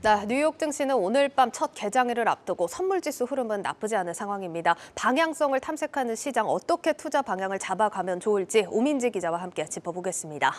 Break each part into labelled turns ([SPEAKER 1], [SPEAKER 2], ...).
[SPEAKER 1] 네, 뉴욕 증시는 오늘 밤 첫 개장일을 앞두고 선물지수 흐름은 나쁘지 않은 상황입니다. 방향성을 탐색하는 시장, 어떻게 투자 방향을 잡아가면 좋을지 오민지 기자와 함께 짚어보겠습니다.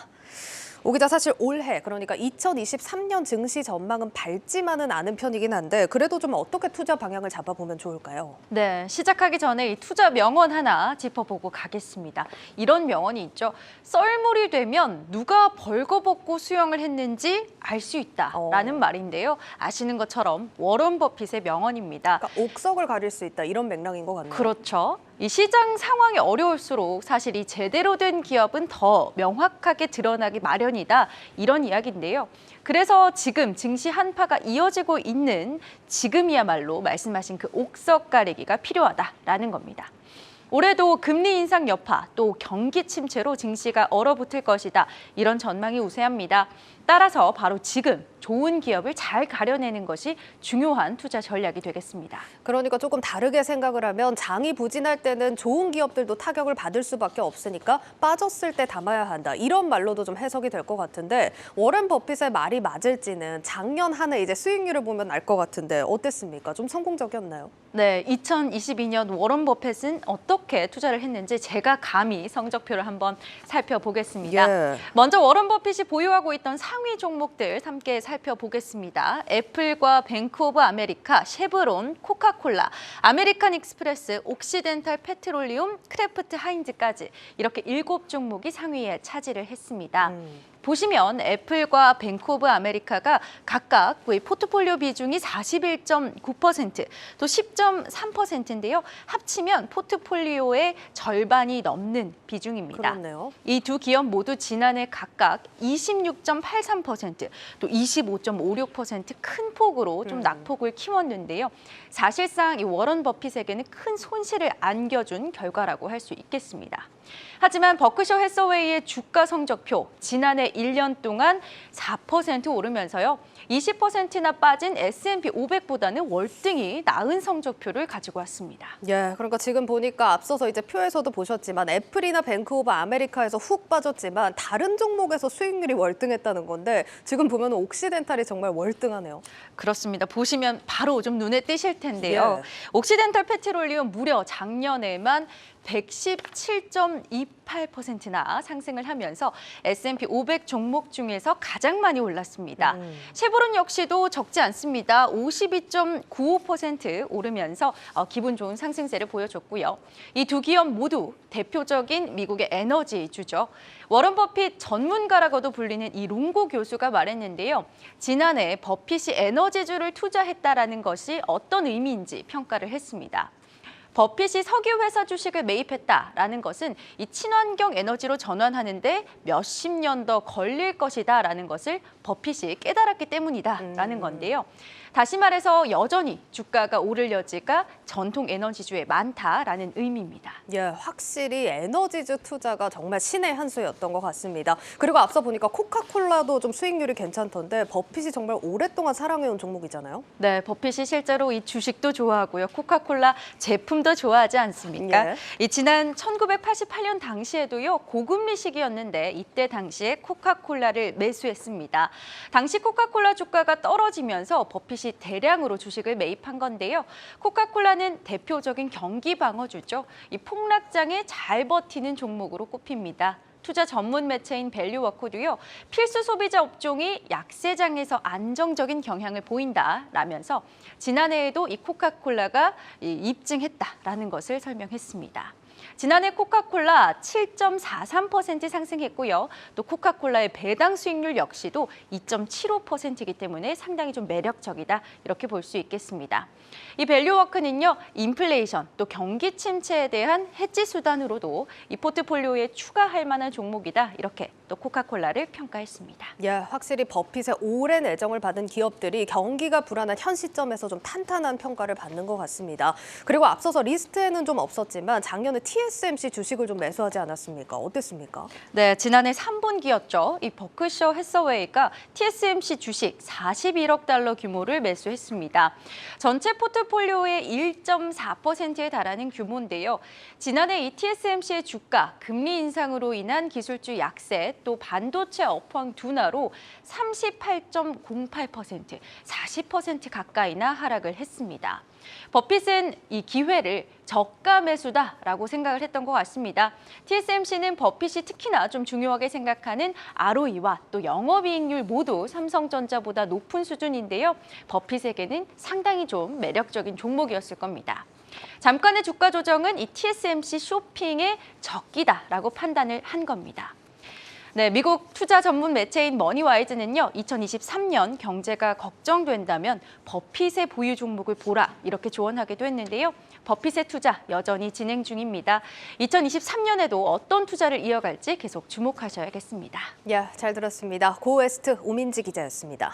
[SPEAKER 1] 오 기자, 사실 올해, 그러니까 2023년 증시 전망은 밝지만은 않은 편이긴 한데 그래도 좀 어떻게 투자 방향을 잡아보면 좋을까요?
[SPEAKER 2] 네, 시작하기 전에 이 투자 명언 하나 짚어보고 가겠습니다. 이런 명언이 있죠. 썰물이 되면 누가 벌거벗고 수영을 했는지 알 수 있다라는 말인데요. 아시는 것처럼 워런 버핏의 명언입니다.
[SPEAKER 1] 그러니까 옥석을 가릴 수 있다, 이런 맥락인 것 같네요.
[SPEAKER 2] 그렇죠. 이 시장 상황이 어려울수록 사실 이 제대로 된 기업은 더 명확하게 드러나기 마련이다. 이런 이야기인데요. 그래서 지금 증시 한파가 이어지고 있는 지금이야말로 말씀하신 그 옥석 가리기가 필요하다라는 겁니다. 올해도 금리 인상 여파, 또 경기 침체로 증시가 얼어붙을 것이다. 이런 전망이 우세합니다. 따라서 바로 지금 좋은 기업을 잘 가려내는 것이 중요한 투자 전략이 되겠습니다.
[SPEAKER 1] 그러니까 조금 다르게 생각을 하면 장이 부진할 때는 좋은 기업들도 타격을 받을 수밖에 없으니까 빠졌을 때 담아야 한다. 이런 말로도 좀 해석이 될 것 같은데 워렌 버핏의 말이 맞을지는 작년 한 해 이제 수익률을 보면 알 것 같은데 어땠습니까? 좀 성공적이었나요?
[SPEAKER 2] 네, 2022년 워런 버핏은 어떻게 투자를 했는지 제가 감히 성적표를 한번 살펴보겠습니다.
[SPEAKER 1] 예.
[SPEAKER 2] 먼저 워런 버핏이 보유하고 있던 상위 종목들 함께 살펴보겠습니다. 애플과 뱅크 오브 아메리카, 쉐브론, 코카콜라, 아메리칸 익스프레스, 옥시덴탈 페트롤리움, 크래프트 하인즈까지 이렇게 7종목이 상위에 차지를 했습니다. 보시면 애플과 뱅크 오브 아메리카가 각각 포트폴리오 비중이 41.9%, 또 10.3%인데요. 합치면 포트폴리오의 절반이 넘는 비중입니다.
[SPEAKER 1] 그렇네요.
[SPEAKER 2] 이 두 기업 모두 지난해 각각 26.83%, 또 25.56% 큰 폭으로 좀 낙폭을 키웠는데요. 사실상 이 워런 버핏에게는 큰 손실을 안겨준 결과라고 할 수 있겠습니다. 하지만 버크셔 해서웨이의 주가 성적표 지난해 1년 동안 4% 오르면서요. 20%나 빠진 S&P 500보다는 월등히 나은 성적표를 가지고 왔습니다.
[SPEAKER 1] 예, 그러니까 지금 보니까 앞서서 이제 표에서도 보셨지만 애플이나 뱅크 오브 아메리카에서 훅 빠졌지만 다른 종목에서 수익률이 월등했다는 건데 지금 보면 옥시덴탈이 정말 월등하네요.
[SPEAKER 2] 그렇습니다. 보시면 바로 좀 눈에 띄실 텐데요.
[SPEAKER 1] 예.
[SPEAKER 2] 옥시덴탈 페트롤리움 무려 작년에만 117.28%나 상승을 하면서 S&P 500 종목 중에서 가장 많이 올랐습니다. 쉐보론 역시도 적지 않습니다. 52.95% 오르면서 기분 좋은 상승세를 보여줬고요. 이 두 기업 모두 대표적인 미국의 에너지주죠. 워런 버핏 전문가라고도 불리는 이 롱고 교수가 말했는데요. 지난해 버핏이 에너지주를 투자했다라는 것이 어떤 의미인지 평가를 했습니다. 버핏이 석유회사 주식을 매입했다라는 것은 이 친환경 에너지로 전환하는데 몇십 년 더 걸릴 것이다라는 것을 버핏이 깨달았기 때문이다라는 건데요. 다시 말해서 여전히 주가가 오를 여지가 전통 에너지주에 많다라는 의미입니다.
[SPEAKER 1] 예, 확실히 에너지주 투자가 정말 신의 한 수였던 것 같습니다. 그리고 앞서 보니까 코카콜라도 좀 수익률이 괜찮던데 버핏이 정말 오랫동안 사랑해온 종목이잖아요.
[SPEAKER 2] 네, 버핏이 실제로 이 주식도 좋아하고요. 코카콜라 제품도 좋아하지 않습니까?
[SPEAKER 1] 예.
[SPEAKER 2] 이 지난 1988년 당시에도요. 고금리 시기였는데 이때 당시에 코카콜라를 매수했습니다. 당시 코카콜라 주가가 떨어지면서 버핏이 대량으로 주식을 매입한 건데요. 코카콜라는 대표적인 경기 방어주죠. 이 폭락장에 잘 버티는 종목으로 꼽힙니다. 투자 전문 매체인 밸류워크도요. 필수 소비자 업종이 약세장에서 안정적인 경향을 보인다라면서 지난해에도 이 코카콜라가 입증했다라는 것을 설명했습니다. 지난해 코카콜라 7.43% 상승했고요. 또 코카콜라의 배당 수익률 역시도 2.75%이기 때문에 상당히 좀 매력적이다 이렇게 볼 수 있겠습니다. 이 밸류워크는요. 인플레이션 또 경기 침체에 대한 해지 수단으로도 이 포트폴리오에 추가할 만한 종목이다 이렇게 또 코카콜라를 평가했습니다.
[SPEAKER 1] 예, 확실히 버핏의 오랜 애정을 받은 기업들이 경기가 불안한 현 시점에서 좀 탄탄한 평가를 받는 것 같습니다. 그리고 앞서서 리스트에는 좀 없었지만 작년에 TSMC 주식을 좀 매수하지 않았습니까? 어땠습니까?
[SPEAKER 2] 네, 지난해 3분기였죠. 이 버크셔 해서웨이가 TSMC 주식 41억 달러 규모를 매수했습니다. 전체 포트폴리오의 1.4%에 달하는 규모인데요. 지난해 이 TSMC의 주가, 금리 인상으로 인한 기술주 약세, 또 반도체 업황 둔화로 38.08%, 40% 가까이나 하락을 했습니다. 버핏은 이 기회를 저가 매수다라고 생각을 했던 것 같습니다. TSMC는 버핏이 특히나 좀 중요하게 생각하는 ROE와 또 영업이익률 모두 삼성전자보다 높은 수준인데요. 버핏에게는 상당히 좀 매력적인 종목이었을 겁니다. 잠깐의 주가 조정은 이 TSMC 쇼핑의 적기다라고 판단을 한 겁니다. 네, 미국 투자 전문 매체인 머니와이즈는요, 2023년 경제가 걱정된다면 버핏의 보유 종목을 보라 이렇게 조언하기도 했는데요. 버핏의 투자 여전히 진행 중입니다. 2023년에도 어떤 투자를 이어갈지 계속 주목하셔야겠습니다.
[SPEAKER 1] 예, 잘 들었습니다. 고웨스트 오민지 기자였습니다.